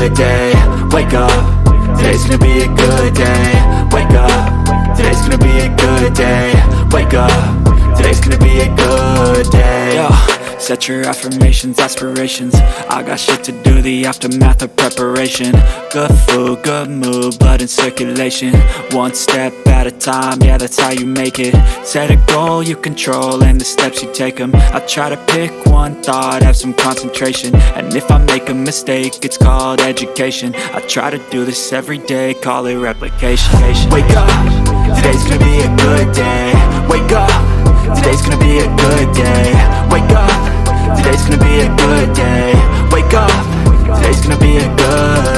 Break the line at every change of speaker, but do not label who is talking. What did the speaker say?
good day. Wake up, today's gonna be a good day. Wake up, today's gonna be a good day. Wake up, today's gonna be a good day. Yo, set your affirmations, aspirations. I got shit to do, the aftermath of preparation. Good food, good mood, blood in circulation. One step at a time, yeah, that's how you make it. Set a goal you control and the steps you take them. I try to pick one thought, have some concentration. And if I make a mistake, it's called education. I try to do this every day, call it replication. Wake up, today's gonna be a good day. Wake up, today's gonna be a good day. Wake up, today's gonna be a good day. Wake up, today's gonna be a good